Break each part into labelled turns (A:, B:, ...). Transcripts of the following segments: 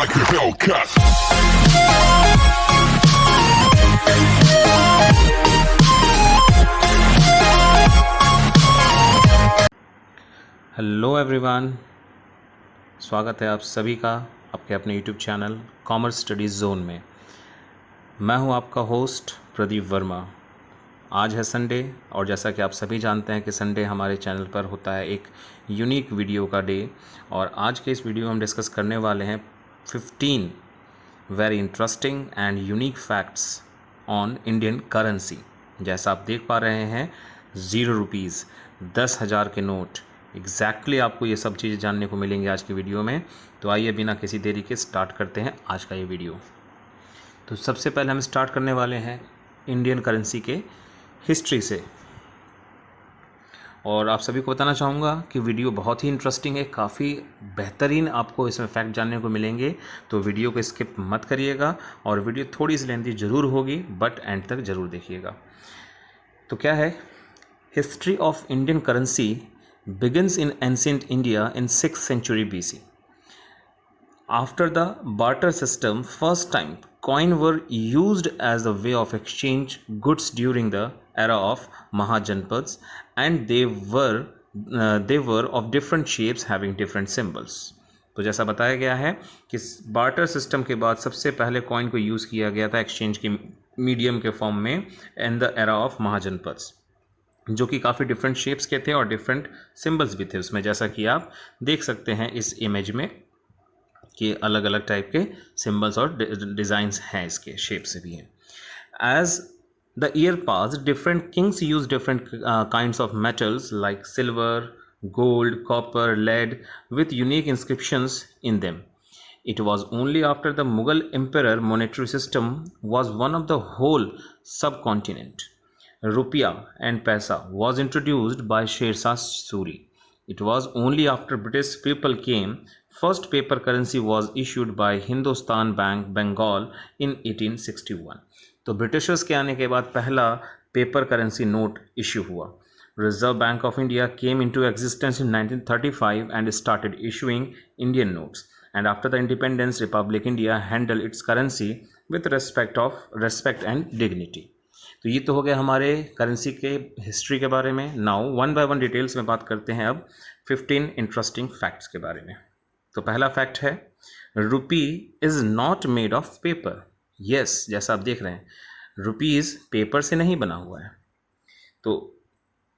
A: like a Hellcat.
B: Hello everyone, स्वागत है आप सभी का आपके अपने YouTube channel commerce studies zone में। मैं हूं आपका होस्ट प्रदीप वर्मा। आज है संडे और जैसा कि आप सभी जानते हैं कि संडे हमारे चैनल पर होता है एक यूनिक वीडियो का डे। और आज के इस वीडियो में हम डिस्कस करने वाले हैं 15 very interesting and unique facts on Indian currency. जैसा आप देख पा रहे हैं, 0 रुपीज़ 10,000 के नोट एग्जैक्टली आपको ये सब चीज़ें जानने को मिलेंगी आज की वीडियो में। तो आइए बिना किसी देरी के स्टार्ट करते हैं आज का ये वीडियो। तो सबसे पहले हम स्टार्ट करने वाले हैं इंडियन करेंसी के हिस्ट्री से। और आप सभी को बताना चाहूँगा कि वीडियो बहुत ही इंटरेस्टिंग है, काफ़ी बेहतरीन आपको इसमें फैक्ट जानने को मिलेंगे। तो वीडियो को स्किप मत करिएगा और वीडियो थोड़ी सी लेंथी ज़रूर होगी, बट एंड तक ज़रूर देखिएगा। तो क्या है, history of Indian currency begins in ancient India in 6th century BC. After the barter system, first time coin were used as a way of exchange goods during the era of Mahajanpads, and they were of different shapes having different symbols. तो जैसा बताया गया है कि barter system के बाद सबसे पहले कॉइन को यूज़ किया गया था एक्सचेंज के मीडियम के फॉर्म में in the era of mahajanapadas, जो कि काफ़ी डिफरेंट शेप्स के थे और डिफरेंट सिंबल्स भी थे उसमें, जैसा कि आप देख सकते हैं इस इमेज में कि अलग अलग टाइप के सिंबल्स और डिज़ाइंस हैं, इसके शेप से भी हैं। As the year pass, different kings use different kinds of metals like silver, gold, copper, lead with unique inscriptions in them. It was only after the Mughal emperor monetary system was one of the whole subcontinent. Rupiah and Paisa was introduced by Sher Shah Suri. It was only after British people came, first paper currency was issued by Hindustan Bank, Bengal in 1861. तो Britishers के आने के बाद पहला paper currency note issue हुआ। Reserve Bank of India came into existence in 1935 and started issuing Indian notes. And after the independence, Republic India handled its currency with respect and dignity. तो ये तो हो गया हमारे करेंसी के history के बारे में। Now one by one details में बात करते हैं अब 15 इंटरेस्टिंग फैक्ट्स के बारे में। तो पहला फैक्ट है, रुपी is not made of paper. Yes, जैसा आप देख रहे हैं, रुपीज़ पेपर से नहीं बना हुआ है। तो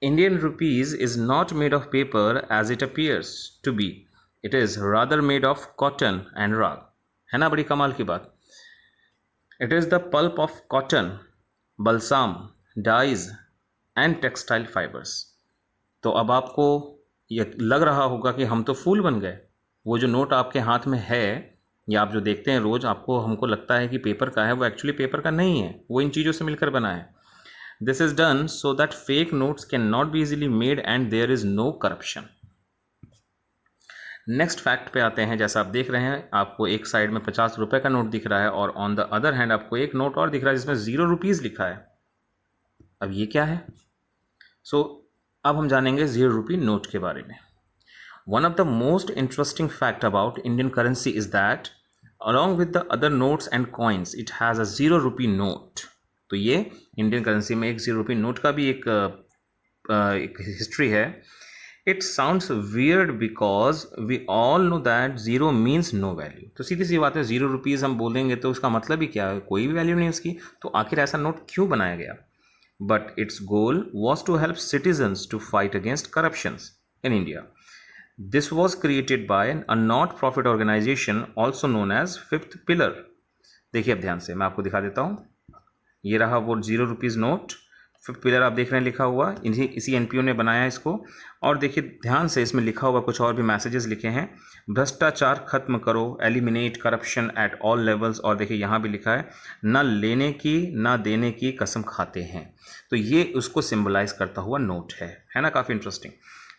B: Indian rupees is not made of paper as it appears to be, it is rather made of cotton and rag. है ना, बड़ी कमाल की बात। It is the pulp of cotton, balsam, dyes and textile fibres. तो अब आपको ये लग रहा होगा कि हम तो फूल बन गए। वो जो नोट आपके हाथ में है या आप जो देखते हैं रोज़, आपको हमको लगता है कि पेपर का है, वो एक्चुअली पेपर का नहीं है, वो इन चीज़ों से मिलकर बना है। This is done so that fake notes can not be easily made and there is no corruption. Next fact पे आते हैं। जैसा आप देख रहे हैं, आपको एक साइड में 50 रुपये का नोट दिख रहा है और ऑन द अदर हैंड आपको एक नोट और दिख रहा है जिसमें 0 रुपीज़ लिखा है। अब ये क्या है? अब हम जानेंगे 0 रुपी नोट के बारे में। One of the most interesting fact about Indian currency is that along with the other notes and coins it has a 0 rupee note. तो ये इंडियन करेंसी में एक 0 रुपी नोट का भी एक हिस्ट्री है। It sounds weird because we all know that zero means no value. तो सीधी सी बात है, 0 रुपीज़ हम बोलेंगे तो उसका मतलब ही क्या है? कोई भी वैल्यू नहीं उसकी। तो आखिर ऐसा नोट क्यों बनाया गया? But its goal was to help citizens to fight against corruptions in India. This was created by a not-profit organization also known as Fifth Pillar. देखिए अब ध्यान से, मैं आपको दिखा देता हूँ। ये रहा वो 0 रुपीज़ नोट, फिफ्थ पिलर आप देख रहे हैं लिखा हुआ, इसी एनपीओ ने बनाया इसको। और देखिए ध्यान से, इसमें लिखा हुआ कुछ और भी मैसेजेस लिखे हैं, भ्रष्टाचार खत्म करो, eliminate corruption at all levels. और देखिए यहाँ भी लिखा है, ना लेने की ना देने की कसम खाते हैं। तो ये उसको सिंबलाइज करता हुआ नोट है ना, काफ़ी interesting.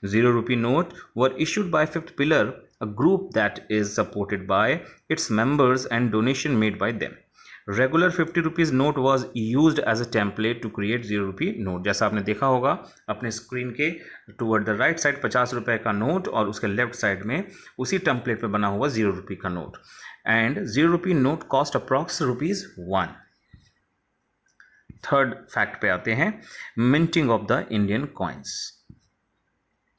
B: 0 rupee note were issued by fifth pillar, a group that is supported by its members and donation made by them. Regular 50 rupees note was use as a template to create 0 rupee note. जैसा आपने देखा होगा अपने screen के toward the right side 50 रुपये का note और उसके लेफ्ट साइड में उसी टेम्पलेट पे बना हुआ 0 रुपी का note. And 0 rupee note cost approx ₹1। Third fact पे आते हैं, minting of the Indian coins.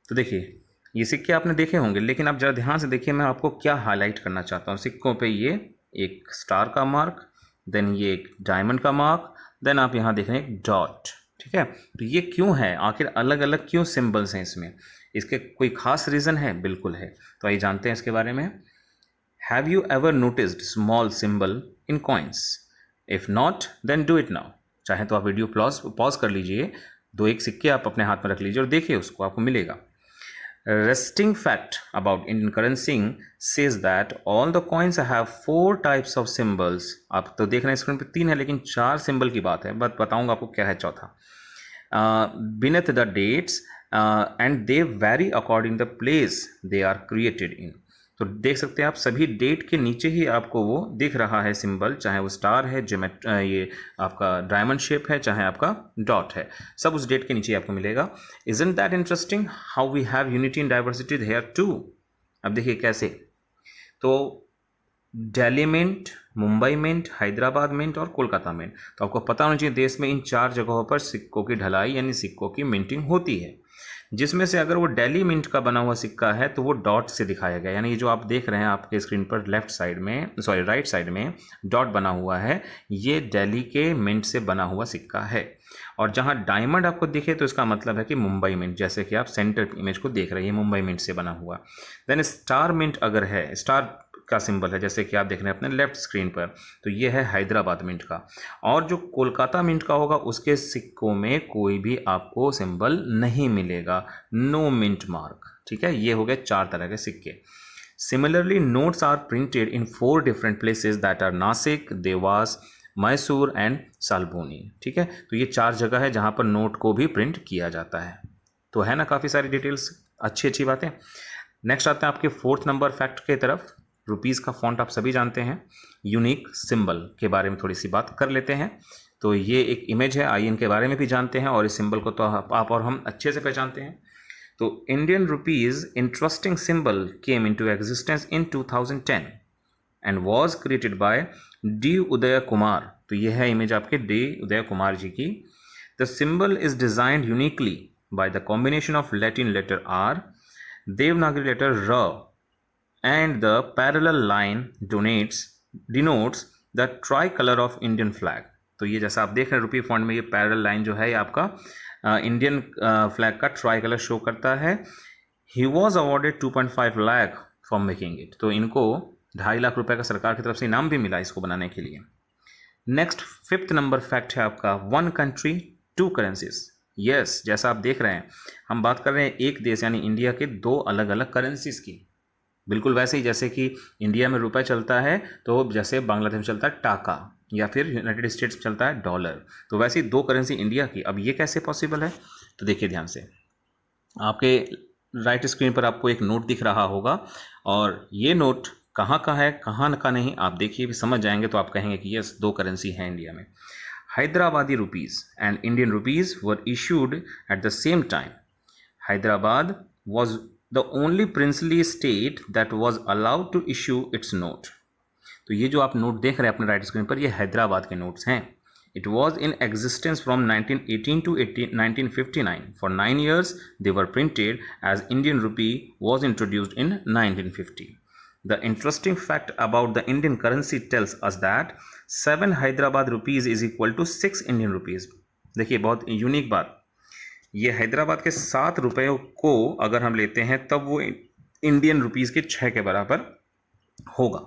B: तो देखिए ये सिक्के आपने देखे होंगे, लेकिन आप जरा ध्यान से देखिए मैं आपको क्या हाईलाइट करना चाहता हूँ। सिक्कों पे ये एक स्टार का मार्क, देन ये एक डायमंड का मार्क, देन आप यहाँ देख रहे हैं एक डॉट। ठीक है, तो ये क्यों है, आखिर अलग अलग क्यों सिंबल्स हैं इसमें, इसके कोई खास रीज़न है? बिल्कुल है। तो आइए जानते हैं इसके बारे में। Have you ever noticed small symbol in coins? If not then do it now. चाहे तो आप वीडियो पॉज कर लीजिए, 2-1 सिक्के आप अपने हाथ में रख लीजिए और देखिए उसको, आपको मिलेगा। Resting fact about Indian currency says that all the coins have 4 types of symbols। आप तो देख रहे हैं स्क्रीन पे 3 है, लेकिन 4 सिंबल की बात है। बट बताऊंगा आपको क्या है चौथा। beneath the dates and they vary according the place they are created in। तो देख सकते हैं आप सभी डेट के नीचे ही आपको वो दिख रहा है सिंबल, चाहे वो स्टार है, ये आपका डायमंड शेप है, चाहे आपका डॉट है, सब उस डेट के नीचे आपको मिलेगा। Isn't that interesting how we have unity in diversity here too. अब देखिए कैसे, तो Delhi mint, Mumbai mint, Hyderabad mint और कोलकाता मिंट। तो आपको पता होना चाहिए देश में इन 4 जगहों पर सिक्कों की ढलाई यानी सिक्कों की मिंटिंग होती है, जिसमें से अगर वो दिल्ली मिंट का बना हुआ सिक्का है तो वो डॉट से दिखाया गया, यानी ये जो आप देख रहे हैं आपके स्क्रीन पर लेफ्ट साइड में, सॉरी राइट साइड में डॉट बना हुआ है, ये दिल्ली के मिंट से बना हुआ सिक्का है। और जहाँ डायमंड आपको दिखे तो इसका मतलब है कि मुंबई मिंट, जैसे कि आप सेंटर इमेज को देख रहे हैं मुंबई मिंट से बना हुआ। देन स्टार मिंट अगर है, स्टार का सिंबल है जैसे कि आप देख रहे हैं अपने लेफ्ट स्क्रीन पर, तो ये है हैदराबाद मिंट का। और जो कोलकाता मिंट का होगा उसके सिक्कों में कोई भी आपको सिंबल नहीं मिलेगा, नो मिंट मार्क। ठीक है, ये हो गए 4 तरह के सिक्के। Similarly notes are printed in 4 different places that are Nashik, Dewas, Mysore and Salboni. ठीक है, तो ये 4 जगह है जहां पर नोट को भी प्रिंट किया जाता है। तो है ना काफ़ी सारी डिटेल्स, अच्छी अच्छी बातें। नेक्स्ट आते हैं आपके 4th नंबर फैक्ट के तरफ। रुपीज़ का फॉन्ट आप सभी जानते हैं, यूनिक सिंबल के बारे में थोड़ी सी बात कर लेते हैं। तो ये एक इमेज है, आइए इनके बारे में भी जानते हैं, और इस सिंबल को तो आप और हम अच्छे से पहचानते हैं। तो Indian rupees interesting symbol came into existence in 2010 and was created by D Uday Kumar. तो ये है इमेज आपके डी उदय कुमार जी की। The symbol is designed uniquely by the combination of Latin letter R, Devanagari letter र, and the parallel line denotes the tricolor of Indian flag। तो ये जैसा आप देख रहे हैं रुपी फॉन्ट में, ये पैरेलल लाइन जो है ये आपका इंडियन फ्लैग का ट्राई कलर शो करता है। He was awarded 2.5 lakh for making it. तो इनको 2.5 लाख रुपए का सरकार की तरफ से इनाम भी मिला इसको बनाने के लिए। नेक्स्ट 5th नंबर फैक्ट है आपका, 1 कंट्री 2 करेंसीज। यस, जैसा आप देख रहे हैं हम बात कर रहे हैं एक देश यानी इंडिया के 2 अलग अलग करेंसीज की। बिल्कुल वैसे ही जैसे कि इंडिया में रुपए चलता है तो जैसे बांग्लादेश में चलता है टाका, या फिर यूनाइटेड स्टेट्स में चलता है डॉलर, तो वैसे ही 2 करेंसी इंडिया की। अब ये कैसे पॉसिबल है? तो देखिए ध्यान से, आपके राइट स्क्रीन पर आपको एक नोट दिख रहा होगा, और ये नोट कहाँ का है कहाँ का नहीं आप देखिए, भी समझ जाएंगे तो आप कहेंगे कि यस 2 करेंसी है इंडिया में। Hyderabadi rupees and Indian rupees were issued at the same time. Hyderabad was the only princely state that was allowed to issue its note। तो ये जो आप नोट देख रहे हैं अपने राइट स्क्रीन पर, ये हैदराबाद के नोट्स हैं। It was in existence from 1918 to 1959। For 9 years they were printed as Indian rupee was introduced in 1950। The interesting fact about the Indian currency tells us that 7 Hyderabad rupees is equal to 6 Indian rupees। देखिए बहुत unique बात, ये हैदराबाद के 7 रुपयों को अगर हम लेते हैं तब वो इंडियन रुपीज़ के 6 के बराबर होगा।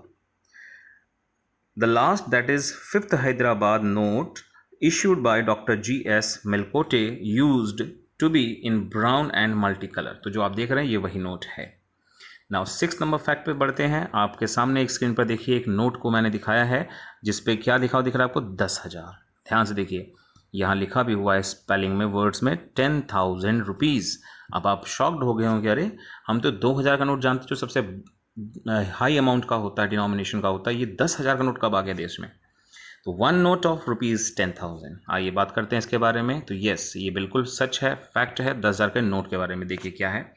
B: The last that is 5th Hyderabad note issued by doctor GS Melkote used to be in brown and multi colour. तो जो आप देख रहे हैं ये वही नोट है। नाउ 6th नंबर फैक्ट पे बढ़ते हैं। आपके सामने एक स्क्रीन पर देखिए एक नोट को मैंने दिखाया है जिसपे क्या दिख रहा है आपको, 10,000। ध्यान से देखिए, यहाँ लिखा भी हुआ है स्पेलिंग में, वर्ड्स में 10,000 रुपीज़। अब आप शॉक्ड हो गए होंगे, अरे हम तो 2,000 का नोट जानते जो सबसे हाई अमाउंट का होता है, डिनोमिनेशन का होता है, ये 10,000 का नोट कब आ गया देश में? तो 1 नोट ऑफ ₹10,000, आइए बात करते हैं इसके बारे में। तो यस, ये बिल्कुल सच है, फैक्ट है। 10,000 के नोट के बारे में देखिए क्या है।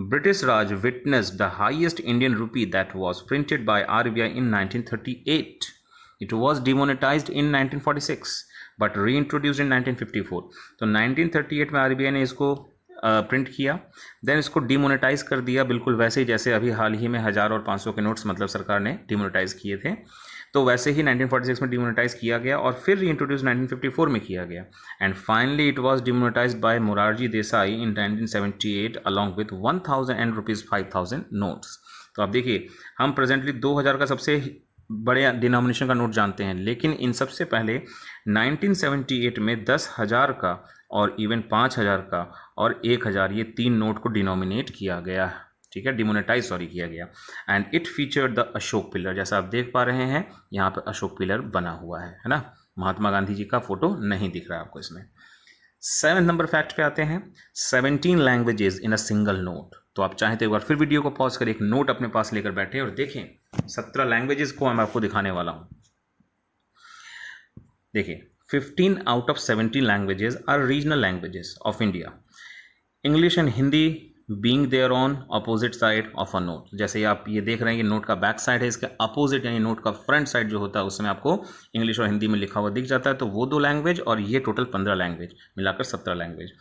B: British Raj witnessed the highest Indian rupee that was printed by RBI in 1938. It was demonetised in 1946 but reintroduced in 1954। तो 1938 में आरबीआई ने इसको प्रिंट किया, देन इसको डिमोनेटाइज कर दिया, बिल्कुल वैसे ही जैसे अभी हाल ही में 1000 और 500 के नोट्स मतलब सरकार ने डिमोनेटाइज किए थे। तो वैसे ही 1946 में डिमोनेटाइज किया गया और फिर रीइंट्रोड्यूस 1954 में किया गया, and finally it was demonetised by Morarji Desai in 1978 along with 1000 and ₹5000 notes. तो आप देखिए, हम प्रेजेंटली 2000 का सबसे बड़े डिनोमिनेशन का नोट जानते हैं, लेकिन इन सबसे पहले 1978 में 10,000 का और इवन 5,000 का और 1,000 ये 3 नोट को डिनोमिनेट किया गया, ठीक है, डिमोनेटाइज किया गया। And it featured the Ashok pillar, जैसा आप देख पा रहे हैं यहाँ पर अशोक पिलर बना हुआ है ना। महात्मा गांधी जी का फोटो नहीं दिख रहा है आपको इसमें। 7 नंबर फैक्ट पे आते हैं, 17 languages in a single note. तो आप चाहें तो एक बार फिर वीडियो को पॉज कर एक नोट अपने पास लेकर बैठे और देखें 17 लैंग्वेजेस को मैं आपको दिखाने वाला हूं। देखिए, 15 out of 17 languages are regional languages of India, English and Hindi being there on opposite side of a note. जैसे आप ये देख रहे हैं कि नोट का बैक साइड है, इसके अपोजिट यानी नोट का फ्रंट साइड जो होता है उसमें आपको इंग्लिश और हिंदी में लिखा हुआ दिख जाता है। तो वो 2 लैंग्वेज और ये टोटल 15 लैंग्वेज मिलाकर 17 लैंग्वेज।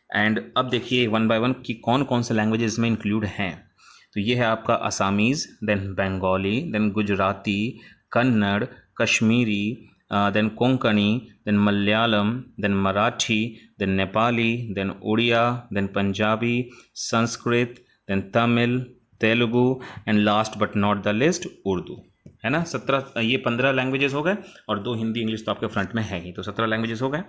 B: एंड अब देखिए 1 बाय 1 कि कौन कौन से लैंग्वेज इसमें इंक्लूड हैं। तो ये है आपका Assamese, then Bengali, then Gujarati, Kannada, Kashmiri, then Konkani, then Malayalam, then Marathi, then Nepali, then Odia, then Punjabi, Sanskrit, then Tamil, Telugu and last but not the least Urdu, है ना। 17 ये 15 लैंग्वेजेस हो गए और 2 हिंदी इंग्लिश तो आपके फ्रंट में है ही, तो 17 लैंग्वेजेस हो गए।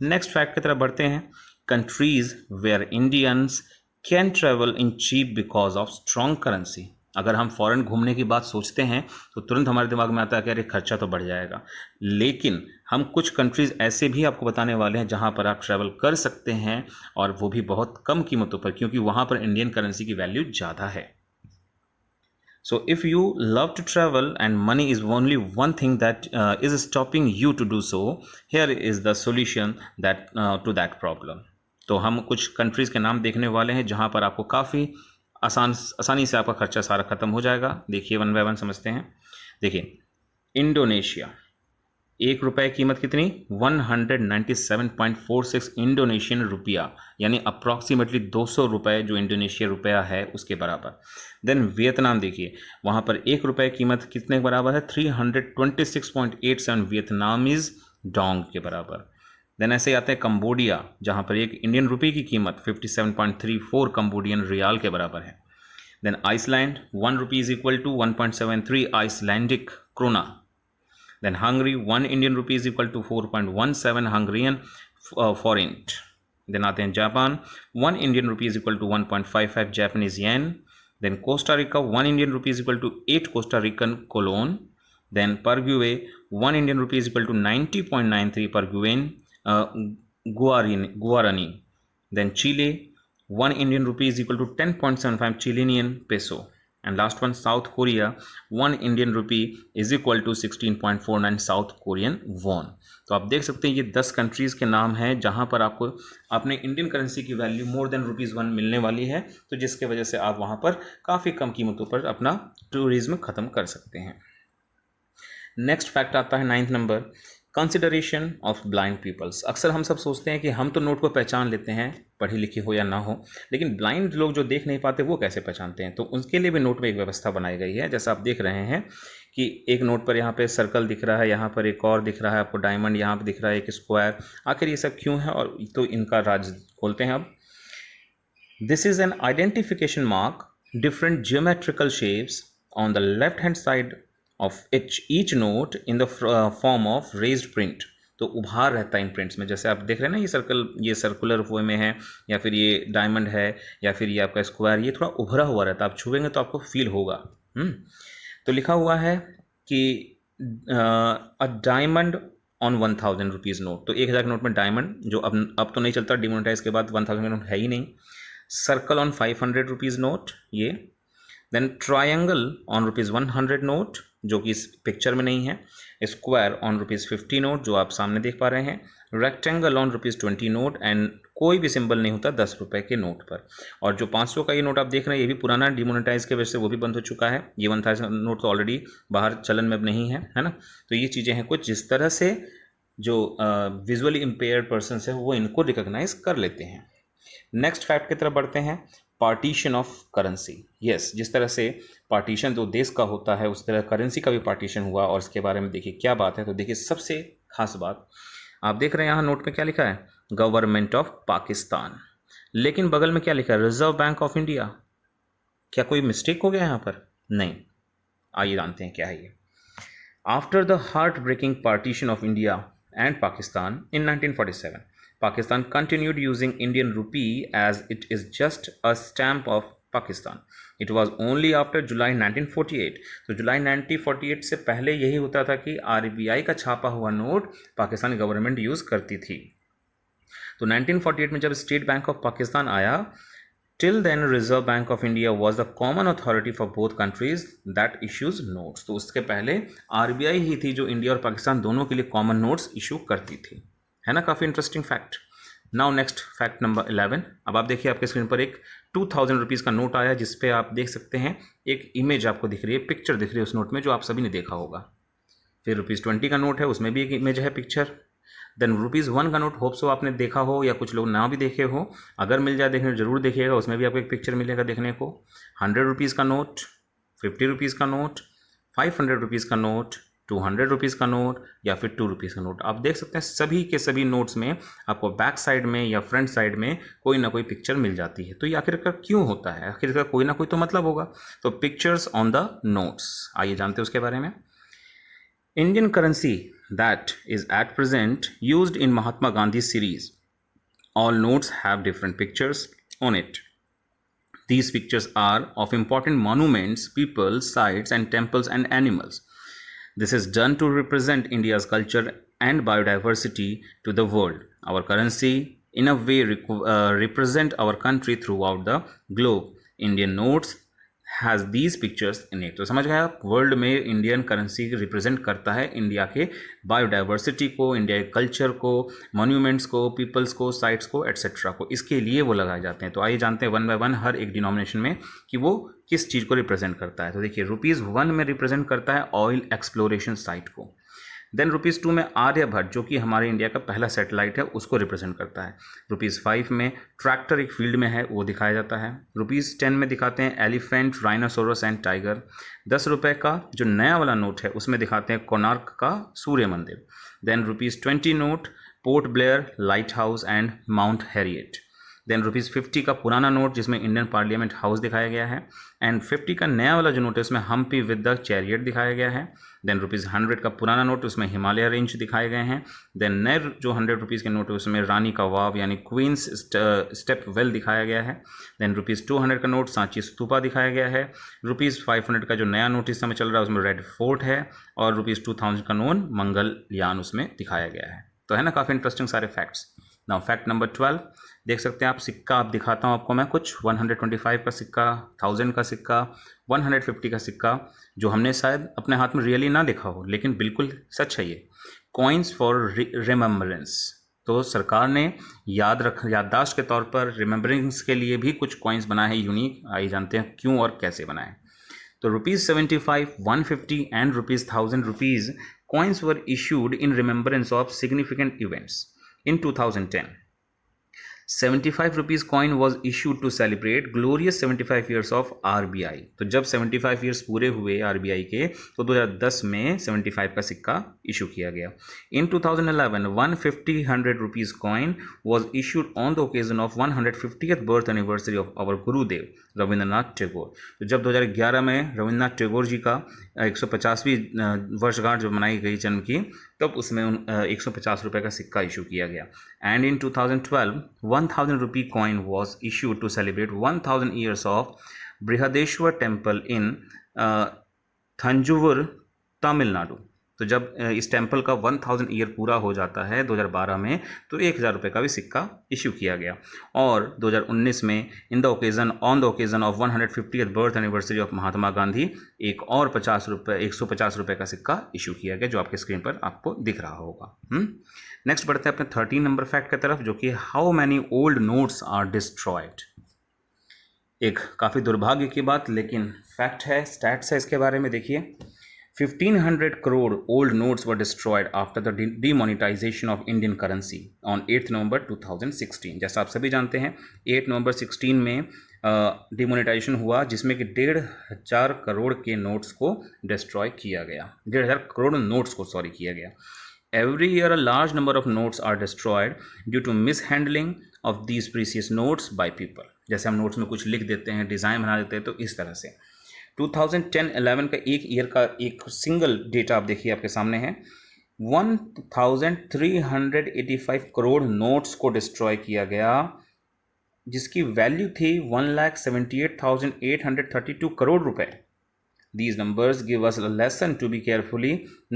B: नेक्स्ट फैक्ट की तरफ बढ़ते हैं। Countries where Indians can travel in cheap because of strong currency. अगर हम फॉरेन घूमने की बात सोचते हैं तो तुरंत हमारे दिमाग में आता है कि अरे खर्चा तो बढ़ जाएगा, लेकिन हम कुछ कंट्रीज़ ऐसे भी आपको बताने वाले हैं जहां पर आप ट्रैवल कर सकते हैं और वो भी बहुत कम कीमतों पर, क्योंकि वहां पर इंडियन करेंसी की वैल्यू ज़्यादा है। So if you love to travel and money is only one thing that is stopping you to do so, here is the solution that to that problem. तो हम कुछ कंट्रीज़ के नाम देखने वाले हैं जहां पर आपको काफ़ी आसानी से आपका खर्चा सारा खत्म हो जाएगा। देखिए 1 बाय 1 समझते हैं। देखिए, इंडोनेशिया, ₹1 कीमत कितनी, 197.46 इंडोनेशियन रुपया, यानी अप्रॉक्सीमेटली 200 रुपये जो इंडोनेशिया रुपया है उसके बराबर। देन वियतनाम देखिए, वहाँ पर ₹1 कीमत कितने के बराबर है, 326.87 वियतनामीज डोंग के बराबर। देन ऐसे आते हैं कंबोडिया, जहाँ पर 1 इंडियन रुपये की कीमत 57.34 कंबोडियन रियाल के बराबर है। Then Iceland, ₹1 is equal to 1.73 Icelandic krona. Then Hungary, 1 Indian rupee is equal to 4.17 Hungarian forint. Then आते हैं Japan, 1 Indian rupee is equal to 1.55 Japanese yen. Then Costa Rica, 1 Indian rupee is equal to 8 Costa Rican colon. Then Paraguay, 1 Indian rupee is equal to 90.93 Paraguayan guarani. Then Chile, 1 Indian rupee is equal to 10.75 Chilean peso. And last one, South Korea, 1 Indian rupee is equal to 16.49 South Korean won. तो आप देख सकते हैं ये 10 countries के नाम हैं जहां पर आपको अपने इंडियन करेंसी की वैल्यू मोर देन ₹1 मिलने वाली है, तो जिसके वजह से आप वहां पर काफ़ी कम कीमतों पर अपना टूरिज्म ख़त्म कर सकते हैं। नेक्स्ट फैक्ट आता है 9th number, consideration of blind peoples. अक्सर हम सब सोचते हैं कि हम तो नोट को पहचान लेते हैं, पढ़े लिखे हो या ना हो, लेकिन ब्लाइंड लोग जो देख नहीं पाते वो कैसे पहचानते हैं। तो उसके लिए भी नोट में एक व्यवस्था बनाई गई है। जैसा आप देख रहे हैं कि एक नोट पर यहाँ पे सर्कल दिख रहा है, यहाँ पर एक और दिख रहा है आपको डायमंड, यहाँ पर दिख रहा है एक स्क्वायर। आखिर ये सब क्यों है, और तो इनका राज खोलते हैं अब। This is an identification mark, different geometrical shapes on the left hand side of each note in the form of raised print। तो उभार रहता है इन प्रिंट्स में, जैसे आप देख रहे हैं ना ये सर्कल, ये सर्कुलर वे में है, या फिर ये डायमंड है, या फिर ये आपका स्क्वायर, ये थोड़ा उभरा हुआ रहता है, आप छुएंगे तो आपको फील होगा। तो लिखा हुआ है कि a diamond on 1000 rupees note. तो 1000 के नोट में डायमंड, जो अब तो नहीं चलता, डिमोनेटाइज के बाद 1000 का नोट है ही नहीं। सर्कल ऑन 500 रुपीज़ नोट ये। देन ट्रायंगल ऑन ₹100 नोट, जो कि इस पिक्चर में नहीं है, स्क्वायर ऑन ₹50 नोट जो आप सामने देख पा रहे हैं, रेक्टेंगल ऑन ₹20 नोट, एंड कोई भी सिंबल नहीं होता 10 रुपए के नोट पर। और जो 500 का ये नोट आप देख रहे हैं, ये भी पुराना डिमोनेटाइज की वजह से वो भी बंद हो चुका है। ये 1000 नोट तो ऑलरेडी बाहर चलन में अब नहीं है ना। तो ये चीज़ें हैं कुछ जिस तरह से जो विजुअली इम्पेयर्ड पर्सन है वो इनको रिकॉग्नाइज कर लेते हैं। नेक्स्ट फैक्ट की तरफ बढ़ते हैं, पार्टीशन ऑफ करेंसी। यस, जिस तरह से पार्टीशन जो देश का होता है उस तरह करेंसी का भी पार्टीशन हुआ, और इसके बारे में देखिए क्या बात है। तो देखिए सबसे खास बात आप देख रहे हैं यहाँ नोट में क्या लिखा है, गवर्नमेंट ऑफ पाकिस्तान, लेकिन बगल में क्या लिखा है, रिजर्व बैंक ऑफ इंडिया। क्या कोई मिस्टेक हो गया यहाँ पर? नहीं, आइए जानते हैं क्या है ये। After the heart breaking partition of India and Pakistan in 1947, Pakistan continued using Indian rupee as it is just a stamp of Pakistan. It was only after July 1948, तो जुलाई 1948 से पहले यही होता था कि RBI का छापा हुआ नोट पाकिस्तानी गवर्नमेंट यूज़ करती थी। तो 1948 में जब स्टेट बैंक ऑफ पाकिस्तान आया, Till then, Reserve Bank of India was the common authority for both countries that issues notes. तो उसके पहले RBI ही थी जो इंडिया और पाकिस्तान दोनों के लिए कॉमन नोट्स इशू करती थी, है ना। काफ़ी interesting fact. Now next fact number 11। अब आप देखिए आपके स्क्रीन पर एक 2000 रुपीज़ का नोट आया, जिसपे आप देख सकते हैं एक इमेज आपको दिख रही है, पिक्चर दिख रही है उस नोट में, जो आप सभी ने देखा होगा। फिर ₹20 का नोट है, उसमें भी एक इमेज है, पिक्चर। देन ₹1 का नोट होप सो आपने देखा हो या कुछ लोग ना भी देखे हो, अगर मिल जाए देखने जरूर देखिएगा, उसमें भी आपको एक पिक्चर मिलेगा देखने को। ₹100 का नोट, ₹50 का नोट, ₹500 का नोट, ₹200 का नोट या फिर ₹2 का नोट। आप देख सकते हैं सभी के सभी नोट्स में आपको बैक साइड में या फ्रंट साइड में कोई ना कोई पिक्चर मिल जाती है। तो ये आखिरकार क्यों होता है? आखिरकार कोई ना कोई तो मतलब होगा। तो पिक्चर्स ऑन द नोट्स, आइए जानते हैं उसके बारे में। Indian currency that is at present used in Mahatma Gandhi series. All notes have different pictures on it. These pictures are of important monuments, people, sites, and temples and animals. This is done to represent India's culture and biodiversity to the world. Our currency, in a way, represent our country throughout the globe. Indian notes has these pictures in it. तो समझ गए आप, world में Indian currency represent करता है India के biodiversity को, India के कल्चर को, मॉन्यूमेंट्स को, पीपल्स को, साइट्स को, एट्सेट्रा को, इसके लिए वो लगाए जाते हैं। तो आइए जानते हैं 1 बाय 1 हर एक डिनोमिनेशन में कि वो किस चीज़ को रिप्रेजेंट करता है। तो देखिए ₹1 में रिप्रेजेंट करता है ऑयल एक्सप्लोरेशन साइट को। देन ₹2 में आर्यभट्ट, जो कि हमारे इंडिया का पहला सैटेलाइट है, उसको रिप्रेजेंट करता है। ₹5 में ट्रैक्टर एक फील्ड में है, वो दिखाया जाता है। ₹10 में दिखाते हैं एलिफेंट, राइनोसोरस एंड टाइगर। ₹10 का जो नया वाला नोट है उसमें दिखाते हैं कोणार्क का सूर्य मंदिर। Then ₹20 note, Port Blair, lighthouse and Mount Harriet. Then ₹50 का पुराना नोट जिसमें इंडियन पार्लियामेंट हाउस दिखाया गया है। एंड 50 का नया वाला जो नोट है उसमें हम्पी विद द चैरियट दिखाया गया है। देन ₹100 का पुराना नोट, उसमें हिमालय रेंज दिखाए गए हैं। देन नए जो ₹100 के नोट है उसमें रानी का वाव यानी क्वींस स्टेप वेल दिखाया गया है। देन ₹200 का नोट सांची स्तूपा दिखाया गया है। ₹500 का जो नया नोट इस समय चल रहा है उसमें रेड फोर्ट है। और ₹2000 का नोट मंगलयान उसमें दिखाया गया है। तो है ना, काफ़ी इंटरेस्टिंग सारे फैक्ट्स। नाउ फैक्ट नंबर 12 देख सकते हैं आप, सिक्का आप दिखाता हूँ आपको मैं कुछ। 125 का सिक्का, 1000 का सिक्का, 150 का सिक्का, जो हमने शायद अपने हाथ में रियली ना देखा हो, लेकिन बिल्कुल सच है ये। कॉइन्स फॉर रिमेम्बरेंस, तो सरकार ने याददाश्त के तौर पर रिमेम्बरेंस के लिए भी कुछ कॉइन्स बनाए हैं यूनिक। आइए जानते हैं क्यों और कैसे बनाए। तो ₹75, ₹150 and ₹1000 coins were issued in remembrance of significant events. In 2010, ₹75 coin was issued to celebrate glorious 75 years of RBI. तो जब 75 years पूरे हुए RBI के, तो 2010 में 75 का सिक्का इशू किया गया। In 2011, ₹150 coin was issued on the occasion of 150th birth anniversary of our Gurudev Rabindranath Tagore. तो जब 2011 में रविंद्रनाथ टैगोर जी का 150वीं वर्षगांठ जो मनाई गई जन्म की, तब उसमें ₹150 का सिक्का इशू किया गया। And in 2012 ₹1000 coin was issued to celebrate 1000 years of Brihadeshwar temple in Thanjavur, Tamil Nadu. तो जब इस टेम्पल का 1000 ईयर पूरा हो जाता है 2012 में, तो 1000 रुपये का भी सिक्का इशू किया गया। और 2019 में on the occasion of 150th birth anniversary of Mahatma Gandhi एक और 150 रुपये का सिक्का इशू किया गया, जो आपके स्क्रीन पर आपको दिख रहा होगा। नेक्स्ट बढ़ते हैं अपने 13 नंबर फैक्ट की तरफ, जो कि how many old notes are destroyed. एक काफ़ी दुर्भाग्य की बात, लेकिन फैक्ट है, स्टैट्स है इसके बारे में। देखिए, 1500 crore old notes were destroyed after the demonetization of Indian currency on 8th November 2016। जैसा आप सभी जानते हैं 8 नवंबर 16 में डिमोनेटाइजेशन हुआ, जिसमें कि 1500 करोड़ के नोट्स को डिस्ट्रॉय किया गया, 1500 करोड़ नोट्स को किया गया। Every year a large number of notes are destroyed due to mishandling of these precious notes by people। जैसे हम नोट्स में कुछ लिख देते हैं, डिज़ाइन बना देते हैं, तो इस तरह से 2010-11 का एक ईयर का एक सिंगल डेटा आप देखिए, आपके सामने है। 1385 करोड़ नोट्स को डिस्ट्रॉय किया गया, जिसकी वैल्यू थी 1,78,832 करोड़ रुपए। These numbers give us a lesson to be carefully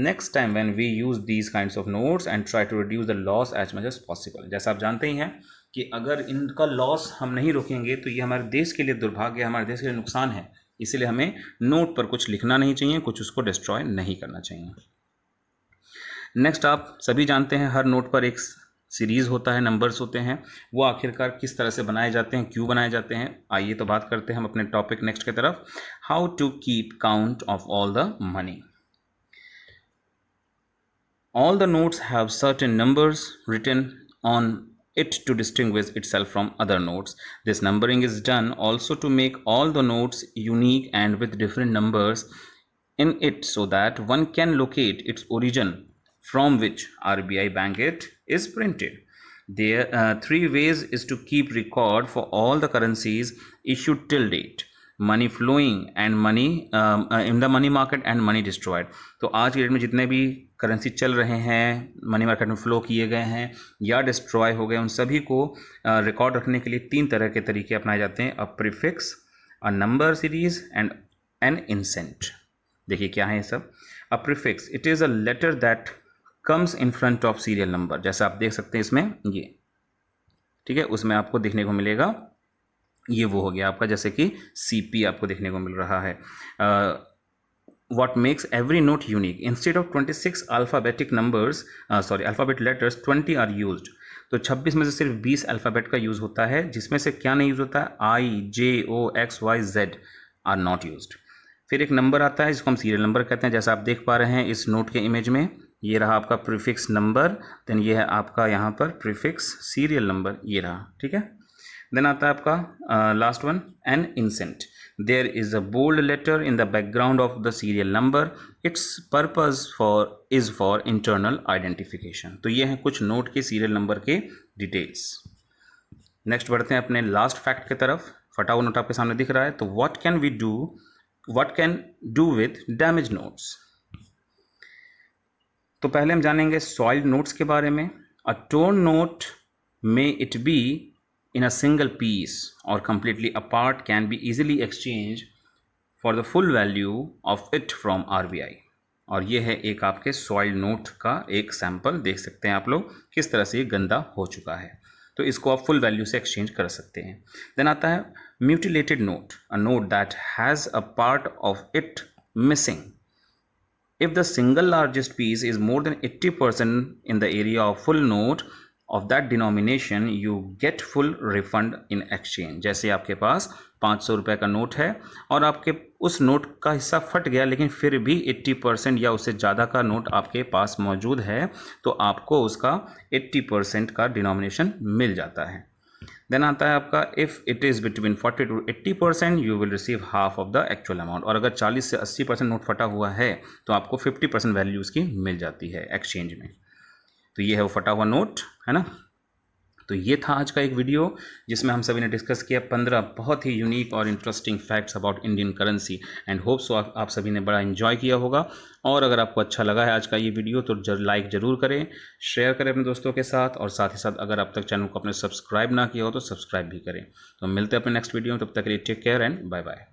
B: next time when we use these kinds of notes and try to reduce the loss as much as possible। जैसा आप जानते ही हैं कि अगर इनका लॉस हम नहीं रोकेंगे तो ये हमारे देश के लिए दुर्भाग्य, हमारे देश के लिए नुकसान है। इसीलिए हमें नोट पर कुछ लिखना नहीं चाहिए, कुछ उसको डिस्ट्रॉय नहीं करना चाहिए। नेक्स्ट, आप सभी जानते हैं हर नोट पर एक सीरीज़ होता है, नंबर्स होते हैं। वो आखिरकार किस तरह से बनाए जाते हैं, क्यों बनाए जाते हैं, आइए तो बात करते हैं हम अपने टॉपिक नेक्स्ट की तरफ, how to keep count of all the money. All the notes have certain numbers written on it to distinguish itself from other notes. This numbering is done also to make all the notes unique and with different numbers in it, so that one can locate its origin from which RBI bank it is printed. There are 3 ways is to keep record for all the currencies issued till date: money flowing and money in the money market and money destroyed. तो आज के date में जितने भी currency चल रहे हैं, money market में फ्लो किए गए हैं या डिस्ट्रॉय हो गए, उन सभी को रिकॉर्ड रखने के लिए 3 तरह के तरीके अपनाए जाते हैं: a prefix, a number series and an inset. देखिए क्या है ये सब। A prefix, it is a letter that comes in front of serial number. जैसा आप देख सकते हैं इसमें ये, ठीक है, उसमें आपको देखने को मिलेगा, ये वो हो गया आपका, जैसे कि CP आपको देखने को मिल रहा है। What makes every note unique? Instead of 26 alphabetic alphabet letters, 20 are used। तो 26 में से सिर्फ 20 अल्फ़ाबेट का यूज़ होता है, जिसमें से क्या नहीं यूज़ होता है? I, J, O, X, Y, Z are not used. फिर एक नंबर आता है जिसको हम सीरियल नंबर कहते हैं, जैसा आप देख पा रहे हैं इस नोट के इमेज में। ये रहा आपका प्रीफिक्स नंबर, देन ये है आपका यहाँ पर प्रीफिक्स सीरियल नंबर, ये रहा, ठीक है। देन आता है आपका last one, an inset. There is a bold letter in the background of the serial number, its purpose is for internal identification. तो ये हैं कुछ नोट के सीरियल नंबर के डिटेल्स। नेक्स्ट बढ़ते हैं अपने लास्ट फैक्ट की तरफ। फटा हुआ नोट आपके सामने दिख रहा है, तो what can do with damage notes. तो पहले हम जानेंगे सॉइल्ड नोट्स के बारे में। A torn note may it be in a single piece or completely apart can be easily exchanged for the full value of it from RBI। और ये है एक आपके सॉइल्ड नोट का एक सैंपल, देख सकते हैं आप लोग किस तरह से ये गंदा हो चुका है। तो इसको आप फुल वैल्यू से एक्सचेंज कर सकते हैं। देन आता है mutilated note, a note that has a part of it missing. If the single largest piece is more than 80% in the area of full note of that denomination, you get full refund in exchange। जैसे आपके पास 500 रुपये का note है और आपके उस note का हिस्सा फट गया, लेकिन फिर भी 80% या उससे ज़्यादा का नोट आपके पास मौजूद है, तो आपको उसका 80% का डिनोमिनेशन मिल जाता है। देन आता है आपका if it is between 40 to 80%, you will receive half of the actual amount. और अगर 40 से 80% नोट फटा हुआ है तो आपको 50% वैल्यू उसकी मिल जाती है एक्सचेंज में। तो ये है वो फटा हुआ नोट, है ना। तो ये था आज का एक वीडियो जिसमें हम सभी ने डिस्कस किया 15 बहुत ही यूनिक और interesting facts about Indian currency, and hope so आप सभी ने बड़ा एंजॉय किया होगा। और अगर आपको अच्छा लगा है आज का ये वीडियो तो लाइक ज़रूर करें, शेयर करें अपने दोस्तों के साथ, और साथ ही साथ अगर अब तक चैनल को अपने सब्सक्राइब ना किया हो तो सब्सक्राइब भी करें। तो मिलते हैं अपने नेक्स्ट वीडियो में, तब तक के लिए take care and bye bye.